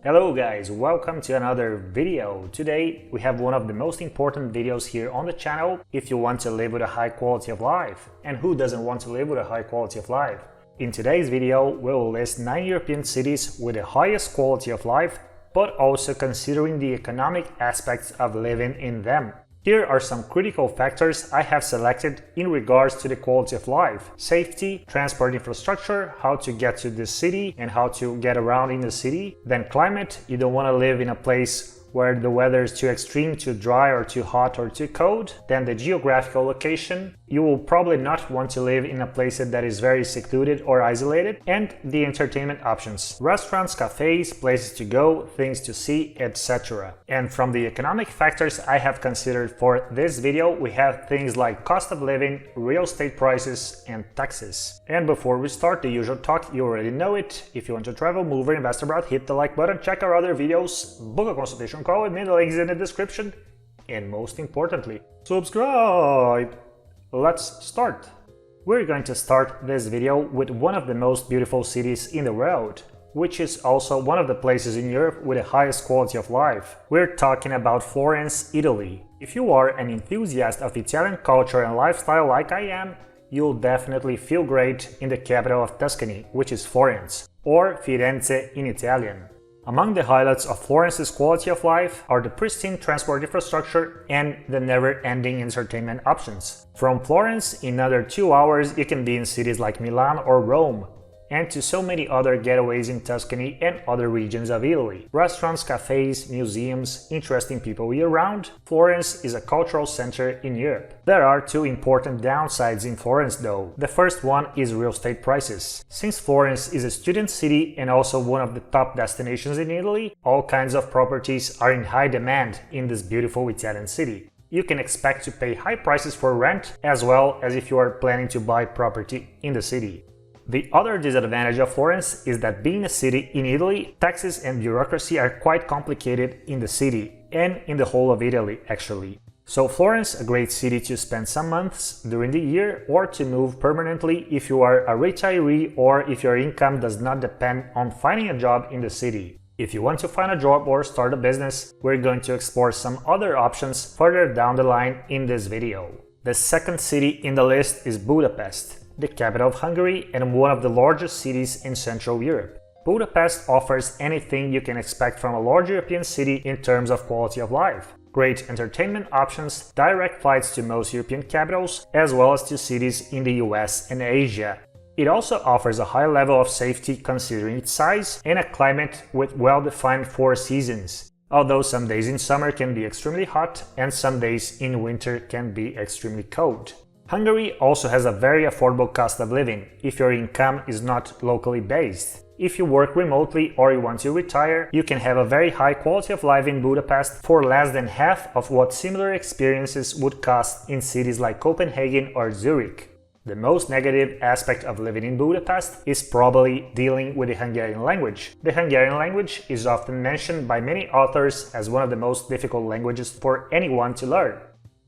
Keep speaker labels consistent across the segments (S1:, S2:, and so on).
S1: Hello guys, welcome to another video. Today we have one of the most important videos here on the channel if you want to live with a high quality of life. And who doesn't want to live with a high quality of life? In today's video we will list 9 European cities with the highest quality of life, but also considering the economic aspects of living in them. Here are some critical factors I have selected in regards to the quality of life: safety, transport infrastructure, how to get to the city and how to get around in the city. Then climate, you don't want to live in a place where the weather is too extreme, too dry or too hot or too cold. Then the geographical location, you will probably not want to live in a place that is very secluded or isolated. And the entertainment options: restaurants, cafes, places to go, things to see, etc. And from the economic factors I have considered for this video, we have things like cost of living, real estate prices and taxes. And before we start the usual talk, you already know it. If you want to travel, move or invest abroad, hit the like button, check our other videos, book a consultation call with me, the link is in the description, and most importantly, subscribe! Let's start! We're going to start this video with one of the most beautiful cities in the world, which is also one of the places in Europe with the highest quality of life. We're talking about Florence, Italy. If you are an enthusiast of Italian culture and lifestyle like I am, you'll definitely feel great in the capital of Tuscany, which is Florence, or Firenze in Italian. Among the highlights of Florence's quality of life are the pristine transport infrastructure and the never-ending entertainment options. From Florence, in under 2 hours you can be in cities like Milan or Rome, and to so many other getaways in Tuscany and other regions of Italy. Restaurants, cafes, museums, interesting people year-round. Florence is a cultural center in Europe. There are 2 important downsides in Florence though. The first one is real estate prices. Since Florence is a student city and also one of the top destinations in Italy, all kinds of properties are in high demand in this beautiful Italian city. You can expect to pay high prices for rent as well as if you are planning to buy property in the city. The other disadvantage of Florence is that being a city in Italy, taxes and bureaucracy are quite complicated in the city and in the whole of Italy actually. So Florence, a great city to spend some months during the year or to move permanently if you are a retiree or if your income does not depend on finding a job in the city. If you want to find a job or start a business, we're going to explore some other options further down the line in this video. The second city in the list is Budapest, the capital of Hungary and one of the largest cities in Central Europe. Budapest offers anything you can expect from a large European city in terms of quality of life. Great entertainment options, direct flights to most European capitals, as well as to cities in the US and Asia. It also offers a high level of safety considering its size and a climate with well-defined 4 seasons. Although some days in summer can be extremely hot and some days in winter can be extremely cold. Hungary also has a very affordable cost of living if your income is not locally based. If you work remotely or you want to retire, you can have a very high quality of life in Budapest for less than half of what similar experiences would cost in cities like Copenhagen or Zurich. The most negative aspect of living in Budapest is probably dealing with the Hungarian language. The Hungarian language is often mentioned by many authors as one of the most difficult languages for anyone to learn.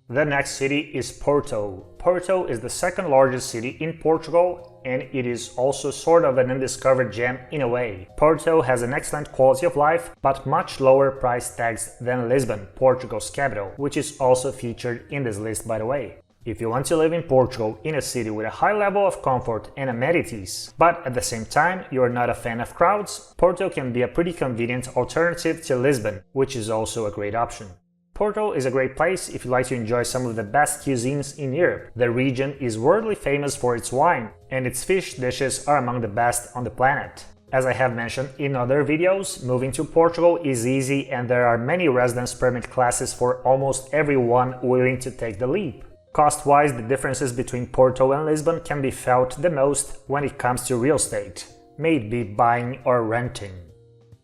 S1: The next city is Porto. Porto is the second largest city in Portugal and it is also sort of an undiscovered gem in a way. Porto has an excellent quality of life, but much lower price tags than Lisbon, Portugal's capital, which is also featured in this list by the way. If you want to live in Portugal in a city with a high level of comfort and amenities, but at the same time you are not a fan of crowds, Porto can be a pretty convenient alternative to Lisbon, which is also a great option. Porto is a great place if you like to enjoy some of the best cuisines in Europe. The region is worldly famous for its wine, and its fish dishes are among the best on the planet. As I have mentioned in other videos, moving to Portugal is easy and there are many residence permit classes for almost everyone willing to take the leap. Cost-wise, the differences between Porto and Lisbon can be felt the most when it comes to real estate, may it be buying or renting.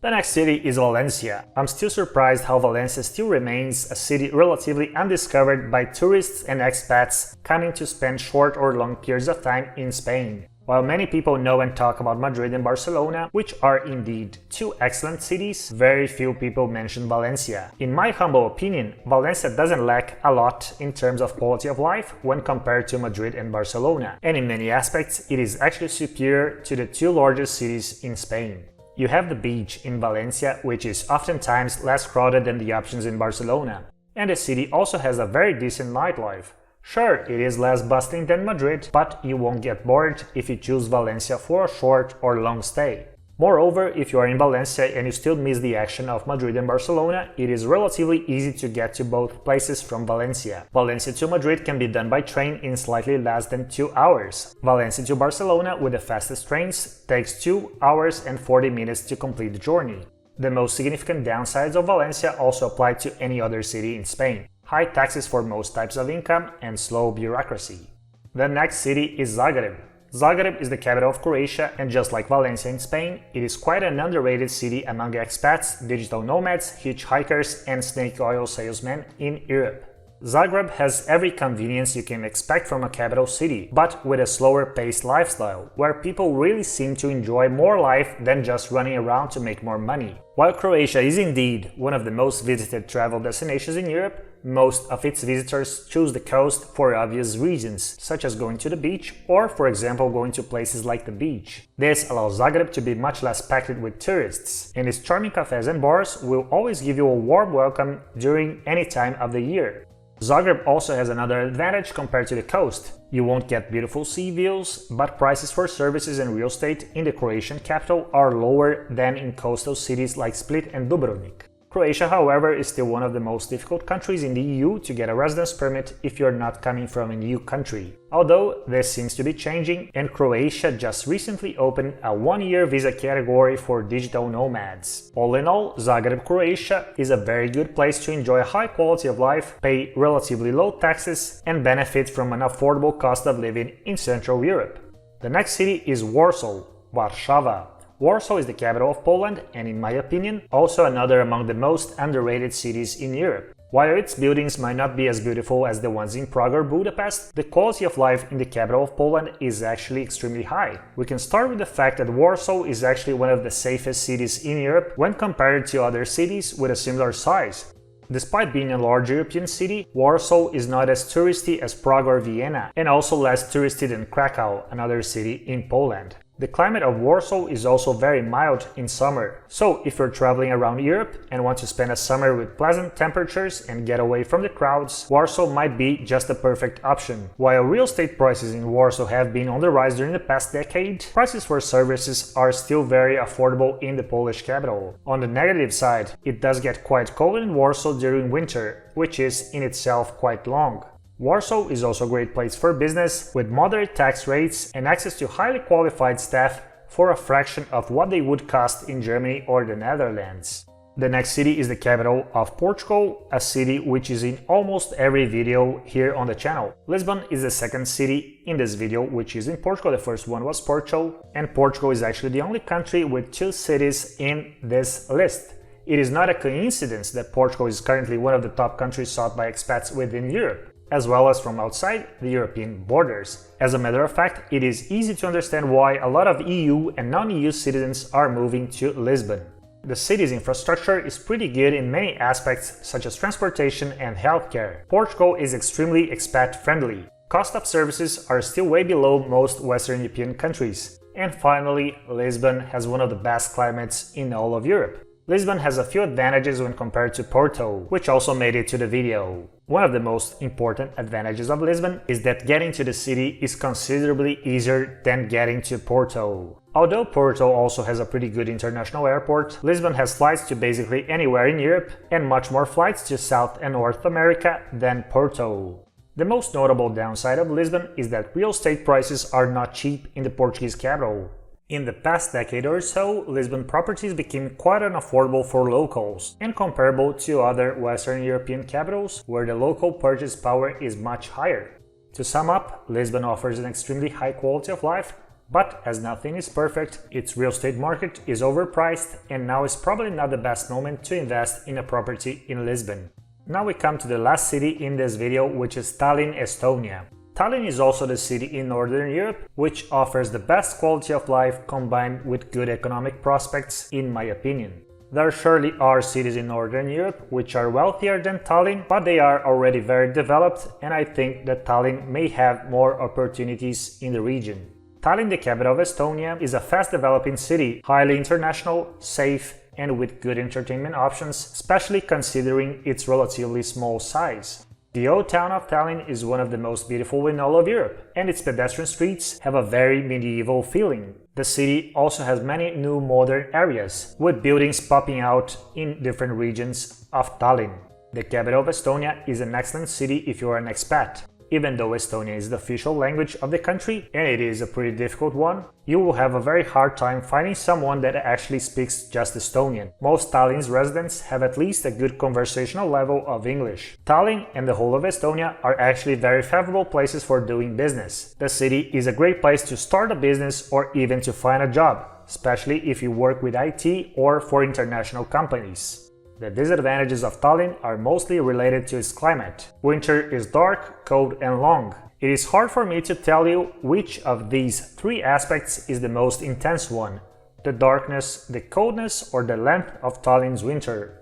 S1: The next city is Valencia. I'm still surprised how Valencia still remains a city relatively undiscovered by tourists and expats coming to spend short or long periods of time in Spain. While many people know and talk about Madrid and Barcelona, which are indeed 2 excellent cities, very few people mention Valencia. In my humble opinion, Valencia doesn't lack a lot in terms of quality of life when compared to Madrid and Barcelona, and in many aspects it is actually superior to the 2 largest cities in Spain. You have the beach in Valencia, which is oftentimes less crowded than the options in Barcelona. And the city also has a very decent nightlife. Sure, it is less bustling than Madrid, but you won't get bored if you choose Valencia for a short or long stay. Moreover, if you are in Valencia and you still miss the action of Madrid and Barcelona, it is relatively easy to get to both places from Valencia. Valencia to Madrid can be done by train in slightly less than 2 hours. Valencia to Barcelona with the fastest trains takes 2 hours and 40 minutes to complete the journey. The most significant downsides of Valencia also apply to any other city in Spain: high taxes for most types of income and slow bureaucracy. The next city is Zagreb. Zagreb is the capital of Croatia, and just like Valencia in Spain, it is quite an underrated city among expats, digital nomads, hitchhikers, and snake oil salesmen in Europe. Zagreb has every convenience you can expect from a capital city, but with a slower-paced lifestyle, where people really seem to enjoy more life than just running around to make more money. While Croatia is indeed one of the most visited travel destinations in Europe, most of its visitors choose the coast for obvious reasons, such as going to the beach or, for example, going to places like the beach. This allows Zagreb to be much less packed with tourists, and its charming cafes and bars will always give you a warm welcome during any time of the year. Zagreb also has another advantage compared to the coast. You won't get beautiful sea views, but prices for services and real estate in the Croatian capital are lower than in coastal cities like Split and Dubrovnik. Croatia, however, is still one of the most difficult countries in the EU to get a residence permit if you're not coming from an EU country. Although this seems to be changing, and Croatia just recently opened a 1-year visa category for digital nomads. All in all, Zagreb, Croatia is a very good place to enjoy a high quality of life, pay relatively low taxes, and benefit from an affordable cost of living in Central Europe. The next city is Warsaw, Warszawa. Warsaw is the capital of Poland and, in my opinion, also another among the most underrated cities in Europe. While its buildings might not be as beautiful as the ones in Prague or Budapest, the quality of life in the capital of Poland is actually extremely high. We can start with the fact that Warsaw is actually one of the safest cities in Europe when compared to other cities with a similar size. Despite being a large European city, Warsaw is not as touristy as Prague or Vienna, and also less touristy than Krakow, another city in Poland. The climate of Warsaw is also very mild in summer, so if you're traveling around Europe and want to spend a summer with pleasant temperatures and get away from the crowds, Warsaw might be just the perfect option. While real estate prices in Warsaw have been on the rise during the past decade, prices for services are still very affordable in the Polish capital. On the negative side, it does get quite cold in Warsaw during winter, which is in itself quite long. Warsaw is also a great place for business, with moderate tax rates and access to highly qualified staff for a fraction of what they would cost in Germany or the Netherlands. The next city is the capital of Portugal, a city which is in almost every video here on the channel. Lisbon is the second city in this video, which is in Portugal. The first one was Porto, and Portugal is actually the only country with 2 cities in this list. It is not a coincidence that Portugal is currently one of the top countries sought by expats within Europe, as well as from outside the European borders. As a matter of fact, it is easy to understand why a lot of EU and non-EU citizens are moving to Lisbon. The city's infrastructure is pretty good in many aspects, such as transportation and healthcare. Portugal is extremely expat-friendly. Cost of services are still way below most Western European countries. And finally, Lisbon has one of the best climates in all of Europe. Lisbon has a few advantages when compared to Porto, which also made it to the video. One of the most important advantages of Lisbon is that getting to the city is considerably easier than getting to Porto. Although Porto also has a pretty good international airport, Lisbon has flights to basically anywhere in Europe and much more flights to South and North America than Porto. The most notable downside of Lisbon is that real estate prices are not cheap in the Portuguese capital. In the past decade or so, Lisbon properties became quite unaffordable for locals and comparable to other Western European capitals where the local purchase power is much higher. To sum up, Lisbon offers an extremely high quality of life, but as nothing is perfect, its real estate market is overpriced and now is probably not the best moment to invest in a property in Lisbon. Now we come to the last city in this video, which is Tallinn, Estonia. Tallinn is also the city in Northern Europe which offers the best quality of life combined with good economic prospects, in my opinion. There surely are cities in Northern Europe which are wealthier than Tallinn, but they are already very developed, and I think that Tallinn may have more opportunities in the region. Tallinn, the capital of Estonia, is a fast-developing city, highly international, safe, and with good entertainment options, especially considering its relatively small size. The old town of Tallinn is one of the most beautiful in all of Europe, and its pedestrian streets have a very medieval feeling. The city also has many new modern areas, with buildings popping out in different regions of Tallinn. The capital of Estonia is an excellent city if you are an expat. Even though Estonian is the official language of the country, and it is a pretty difficult one, you will have a very hard time finding someone that actually speaks just Estonian. Most Tallinn's residents have at least a good conversational level of English. Tallinn and the whole of Estonia are actually very favorable places for doing business. The city is a great place to start a business or even to find a job, especially if you work with IT or for international companies. The disadvantages of Tallinn are mostly related to its climate. Winter is dark, cold and long. It is hard for me to tell you which of these three aspects is the most intense one: the darkness, the coldness, or the length of Tallinn's winter.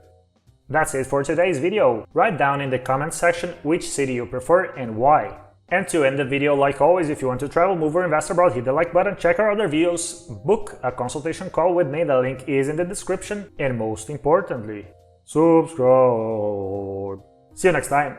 S1: That's it for today's video. Write down in the comment section which city you prefer and why. And to end the video, like always, if you want to travel, move or invest abroad, hit the like button, check our other videos, book a consultation call with me, the link is in the description, and most importantly, subscribe. See you next time.